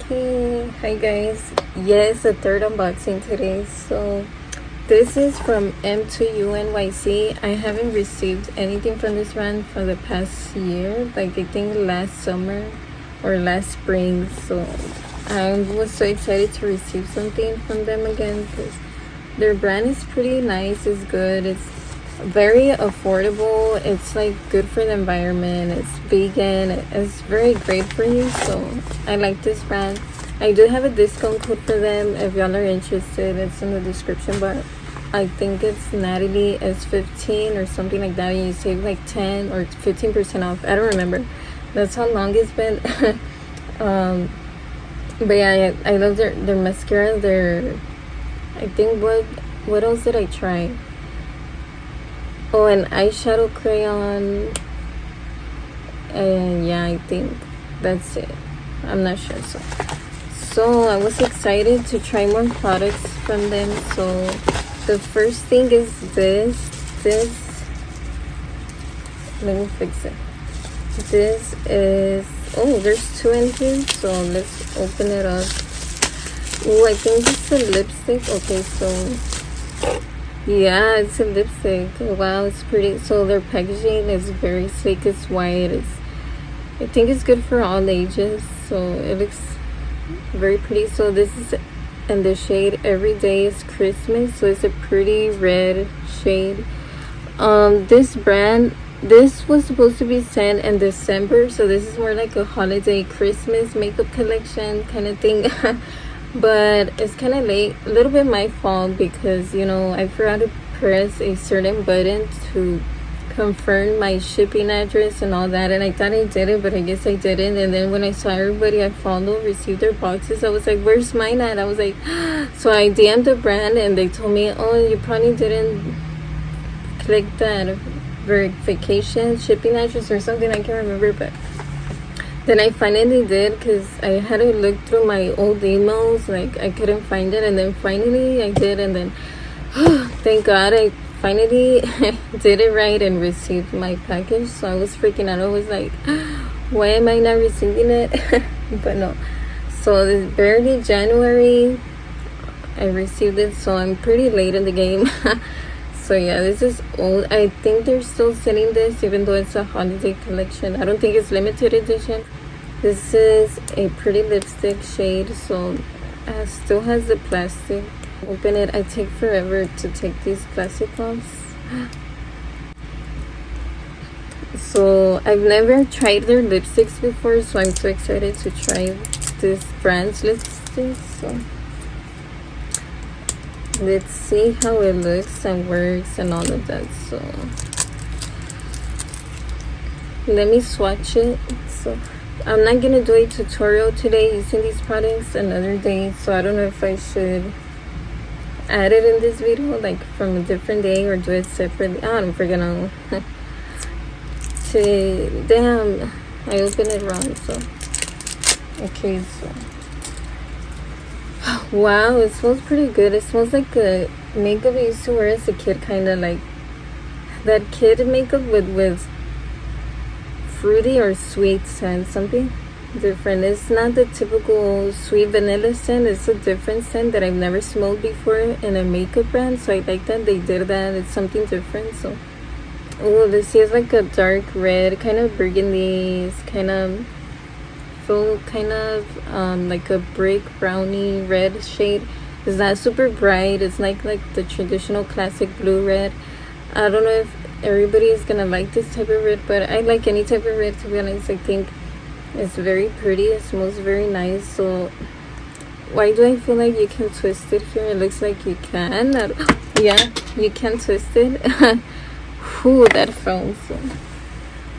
Hey, hi guys. Yes, the third unboxing today. So this is from M2UNYC. I haven't received anything from this brand for the past year, like I think last summer or last spring. So I was so excited to receive something from them again because their brand is pretty nice. It's good. It's very affordable. It's like good for the environment. It's vegan. It's very great for you. So I like this brand. I do have a discount code for them if y'all are interested. It's in the description, but I think it's Natalie S15 or something like that, and you save like 10 or 15% off. I don't remember. That's how long it's been. But yeah, I love their mascara. I think what else did I try? Oh, an eyeshadow crayon. And yeah, I think that's it. I'm not sure. So I was excited to try more products from them. So the first thing is this. Let me fix it. This is, oh, there's two in here. So let's open it up. Oh, I think it's a lipstick. Okay, so yeah, it's a lipstick. Wow, it's pretty. So their packaging is very sleek. It's white. I think it's good for all ages. So it looks very pretty. So this is in the shade Every Day is Christmas. So it's a pretty red shade. This brand, this was supposed to be sent in December. So this is more like a holiday Christmas makeup collection kind of thing. But it's kind of late, a little bit my fault, because I forgot to press a certain button to confirm my shipping address and all that, and I thought I did it, but I guess I didn't. And then when I saw everybody I followed receive their boxes, I was like, where's mine at? I was like, so I DM'd the brand and they told me, oh, you probably didn't click that verification shipping address or something, I can't remember. But then I finally did, because I had to look through my old emails, like I couldn't find it, and then finally I did, and then thank God I finally did it right and received my package. So I was freaking out. I was like, why am I not receiving it? But no. So this barely January I received it, so I'm pretty late in the game. So yeah, this is old. I think they're still selling this even though it's a holiday collection. I don't think it's limited edition. This is a pretty lipstick shade, so it still has the plastic. Open it. I take forever to take these plastic off. So I've never tried their lipsticks before, so I'm so excited to try this brand's lipstick. So let's see how it looks and works and all of that. So let me swatch it. So I'm not gonna do a tutorial today using these products, another day. So I don't know if I should add it in this video, like from a different day, or do it separately. I don't freaking know. Damn, I opened it wrong. So okay, so wow, it smells pretty good. It smells like a makeup I used to wear as a kid, kind of like that kid makeup with fruity or sweet scent, something different. It's not the typical sweet vanilla scent. It's a different scent that I've never smelled before in a makeup brand. So I like that they did that. It's something different. So oh, this is like a dark red, kind of burgundy. It's kind of like a brick brownie red shade. It's not super bright. It's like the traditional classic blue red. I don't know if everybody is gonna like this type of red, but I like any type of red, to be honest. I think it's very pretty. It smells very nice. So why do I feel like you can twist it here? It looks like you can. Yeah, you can twist it. Whew, that felt so.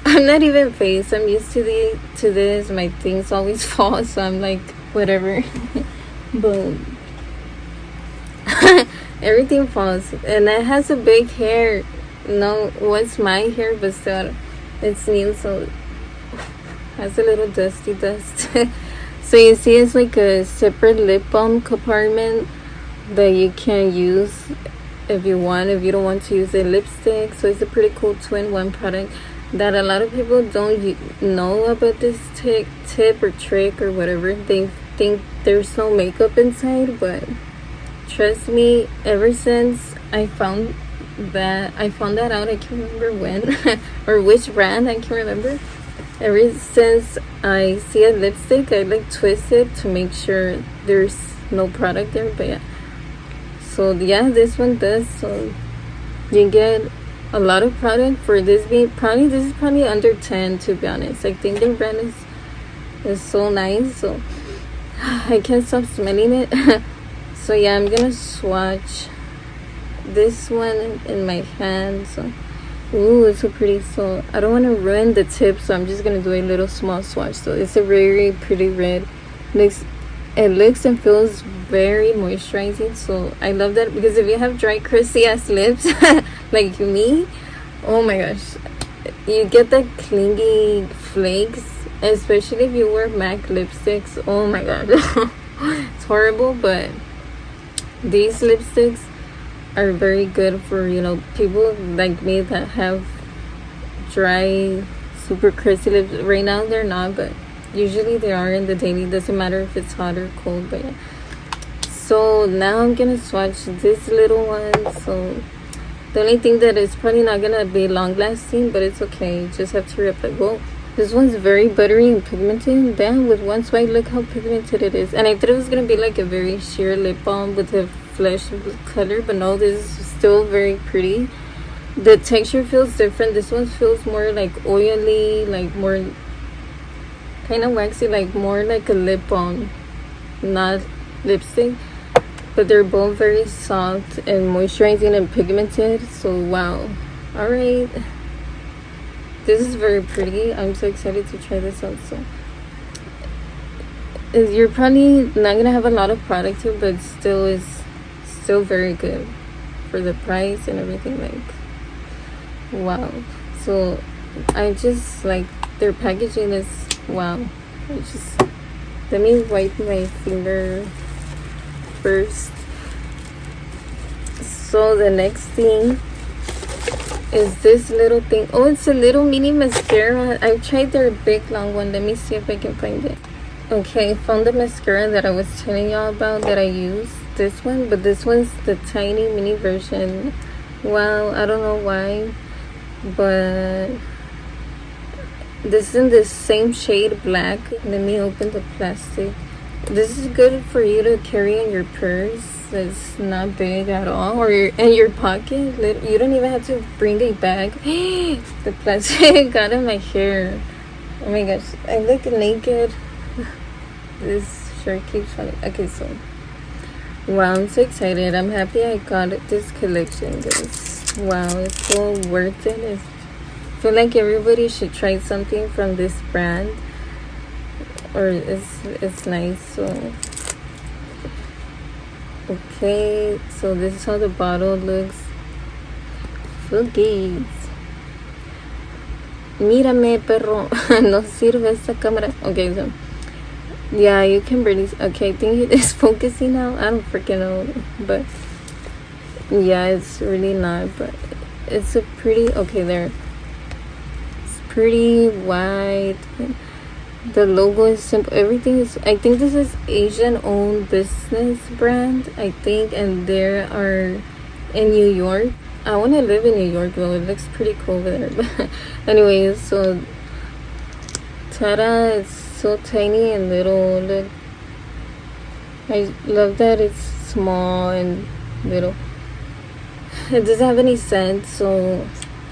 I'm not even phased. I'm used to this. My things always fall, so I'm like, whatever. Boom. Everything falls, and it has a big hair. No, what's my hair, but still, it's new, so it has a little dusty dust. So you see, it's like a separate lip balm compartment that you can use if you don't want to use a lipstick. So it's a pretty cool 2-in-1 product that a lot of people don't know about this tip or trick or whatever. They think there's no makeup inside, but trust me, ever since I found that out, I can't remember when or which brand, I can't remember. Ever since I see a lipstick, I like twist it to make sure there's no product there. But yeah, so yeah, this one does. So you get a lot of product for this being this is probably under 10, to be honest. I think their brand is so nice, so I can't stop smelling it. So yeah, I'm gonna swatch this one in my hand. So ooh, it's so pretty. So I don't want to ruin the tip, so I'm just gonna do a little small swatch. So it's a very pretty red. It looks and feels very moisturizing, so I love that, because if you have dry, crusty ass lips like me, oh my gosh, you get that clingy flakes, especially if you wear MAC lipsticks. Oh my god. It's horrible, but these lipsticks are very good for, you know, people like me that have dry, super crusty lips. Right now they're not, but usually they are in the daily. Doesn't matter if it's hot or cold. But yeah, so now I'm gonna swatch this little one. So the only thing that is probably not gonna be long lasting, but it's okay, you just have to rip it. Whoa, this one's very buttery and pigmented. Damn, with one swipe, look how pigmented it is. And I thought it was gonna be like a very sheer lip balm with a flesh color, but no, this is still very pretty. The texture feels different. This one feels more like oily, like more kind of waxy, like more like a lip balm, not lipstick. But they're both very soft and moisturizing and pigmented. So wow. All right, this is very pretty. I'm so excited to try this out. So you're probably not gonna have a lot of product here, but still is still very good for the price and everything. Like wow. So I just like their packaging is wow. Let me wipe my finger first. So the next thing is this little thing. Oh, it's a little mini mascara. I've tried their big long one. Let me see if I can find it. Okay, I found the mascara that I was telling y'all about that I use. This one, but this one's the tiny mini version. Wow, I don't know why, but this is in the same shade black. Let me open the plastic. This is good for you to carry in your purse. It's not big at all, or in your pocket. You don't even have to bring a bag. The plastic got in my hair. Oh my gosh, I look naked. This shirt keeps falling. Okay, so wow, I'm so excited. I'm happy I got this collection, guys. Wow, it's so worth it. I feel like everybody should try something from this brand, or it's nice. So okay, so this is how the bottle looks. Cookies. Mírame, perro. No sirve esta cámara. Okay, so yeah, you can barely. Okay, I think it's focusing now. I don't freaking know, but yeah, it's really not. But it's a pretty. Okay, there. It's pretty white. The logo is simple. Everything is. I think this is Asian-owned business brand. I think, and they are in New York. I want to live in New York though. It looks pretty cool over there. But anyways, so ta-da! It's so tiny and little. Look, I love that it's small and little. It doesn't have any scent, so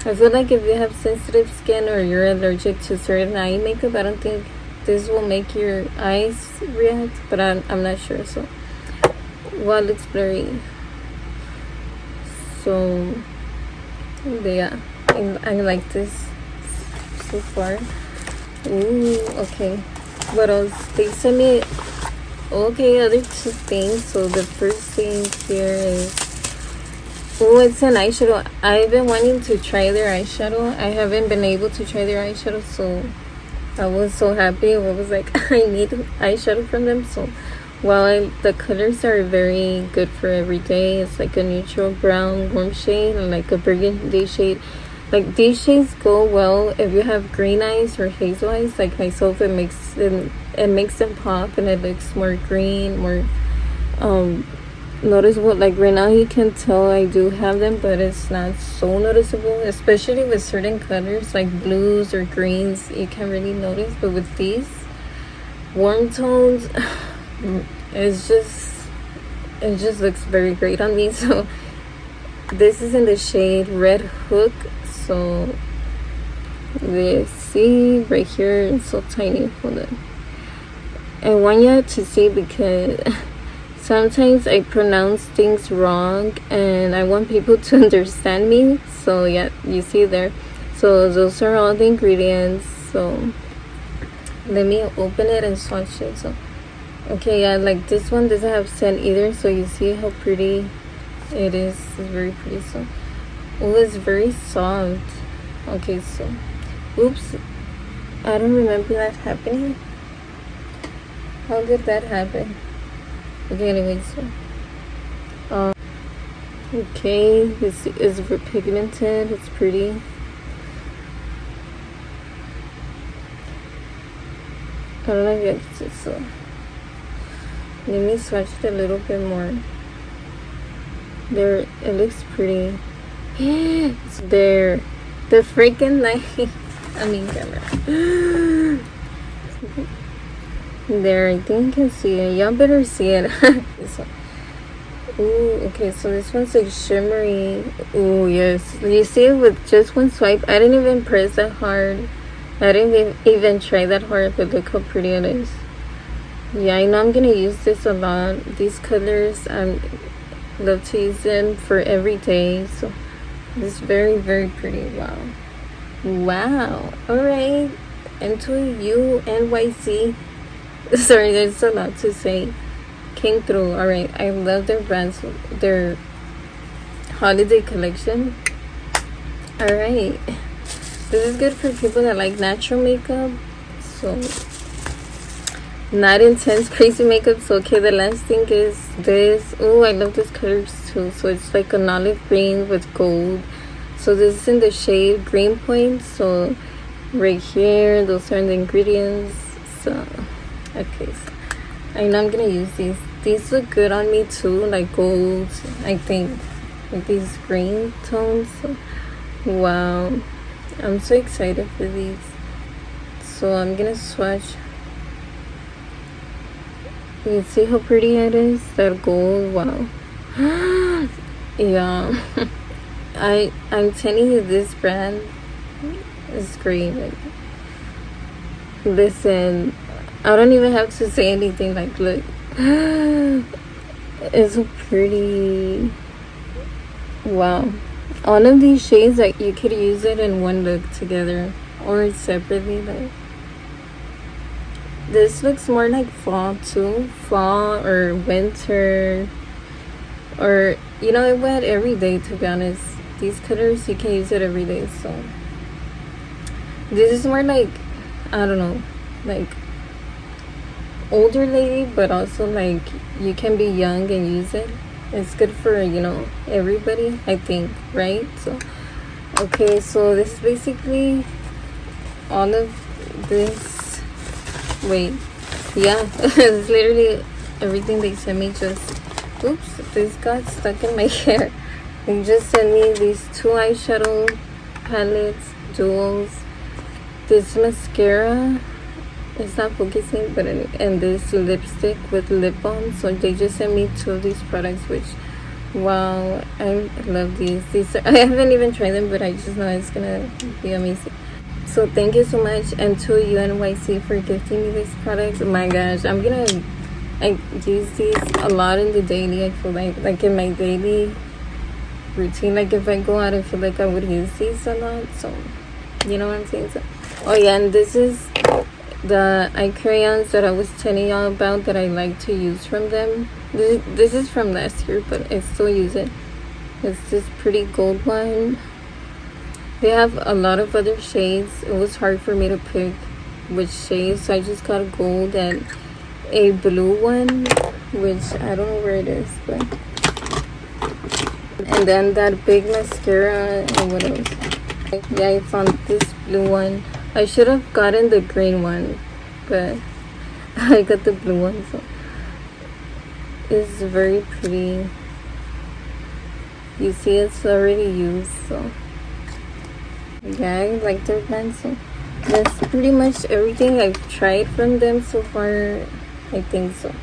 I feel like if you have sensitive skin or you're allergic to certain eye makeup, I don't think this will make your eyes react, but I'm not sure. So well, it looks blurry. So yeah, I like this so far. Ooh, okay. What else? They sent me other two things. So the first thing here is, oh, it's an eyeshadow. I've been wanting to try their eyeshadow. I haven't been able to try their eyeshadow, so I was so happy. I was like, I need eyeshadow from them. So while the colors are very good for every day, it's like a neutral brown warm shade and like a burgundy shade. Like these shades go well if you have green eyes or hazel eyes like myself. It it makes them pop, and it looks more green, more noticeable. Like right now you can tell I do have them, but it's not so noticeable, especially with certain colors like blues or greens. You can't really notice, but with these warm tones, it just looks very great on me. So this is in the shade Red Hook. So let's see right here, it's so tiny. Hold on, I want you to see because sometimes I pronounce things wrong and I want people to understand me. So yeah, you see there. So those are all the ingredients. So let me open it and swatch it. So okay, yeah, like this one doesn't have scent either, so you see how pretty it is. It's very pretty. So oh, it's very soft. Okay, so oops, I don't remember that happening. How did that happen? Okay, anyway, so okay, this is pigmented. It's pretty. I don't know if you can see. So let me swatch it a little bit more. There, it looks pretty. It's there. The freaking light. I mean camera. There, I think you can see it. Y'all better see it. This one. Ooh, okay, so this one's like shimmery. Ooh, yes. You see it with just one swipe. I didn't even press that hard. I didn't even try that hard, but look how pretty it is. Yeah, I know I'm gonna use this a lot. These colors, I love to use them for every day. So this is very, very pretty. Wow. Wow. Alright. M2UNYC. Sorry, there's a lot to say. Came through. Alright. I love their brands, their holiday collection. Alright. This is good for people that like natural makeup. So not intense crazy makeup. So okay, the last thing is this. Oh, I love these colors too. So it's like an olive green with gold. So this is in the shade Green Point. So right here, those are the ingredients. So okay, so I know I'm gonna use these. These look good on me too, like gold, I think, like these green tones. So wow, I'm so excited for these. So I'm gonna swatch. You see how pretty it is? That gold, wow. Yeah. I'm telling you, this brand is great. Like, listen, I don't even have to say anything. Like, look. It's so pretty. Wow. All of these shades, like, you could use it in one look together or separately. Like, this looks more like fall too. Fall or winter. Or, you know what? Every day, to be honest. These colors, you can use it every day. So this is more like, I don't know, like older lady, but also like you can be young and use it. It's good for, you know, everybody, I think, right? So okay, so this is basically all of this. Wait, yeah. It's literally everything they sent me. Just oops, this got stuck in my hair. They just sent me these 2 eyeshadow palettes, duals, this mascara, it's not focusing, but anyway, and this lipstick with lip balm. So they just sent me 2 of these products, which, wow, I love these. I haven't even tried them, but I just know it's gonna be amazing. So thank you so much, M2UNYC, for gifting me these products. Oh my gosh, I use these a lot in the daily. I feel like in my daily routine, like if I go out, I feel like I would use these a lot. So you know what I'm saying? So, oh yeah, and this is the eye crayons that I was telling y'all about that I like to use from them. This is from last year, but I still use it. It's this pretty gold one. They have a lot of other shades. It was hard for me to pick which shades, so I just got a gold and a blue one, which I don't know where it is, but, and then that big mascara. And what else? Yeah, I found this blue one. I should have gotten the green one, but I got the blue one, so it's very pretty. You see it's already used, so yeah, I like their brand. So that's pretty much everything I've tried from them so far, I think. So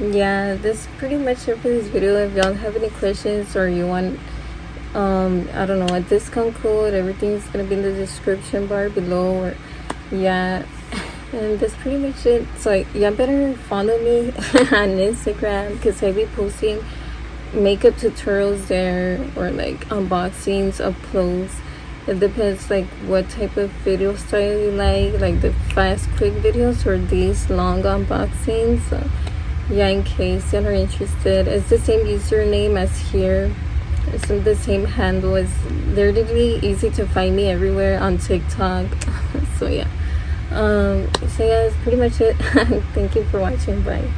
yeah, that's pretty much it for this video. If y'all have any questions or you want I don't know, a discount code, everything's gonna be in the description bar below. Or yeah, and that's pretty much it. So y'all better follow me on Instagram, because I be posting makeup tutorials there, or like unboxings of clothes. It depends like what type of video style you like the fast quick videos or these long unboxings. So yeah, in case you're interested, it's the same username as here. It's the same handle. It's literally easy to find me everywhere on TikTok. So yeah, so yeah, that's pretty much it. Thank you for watching. Bye.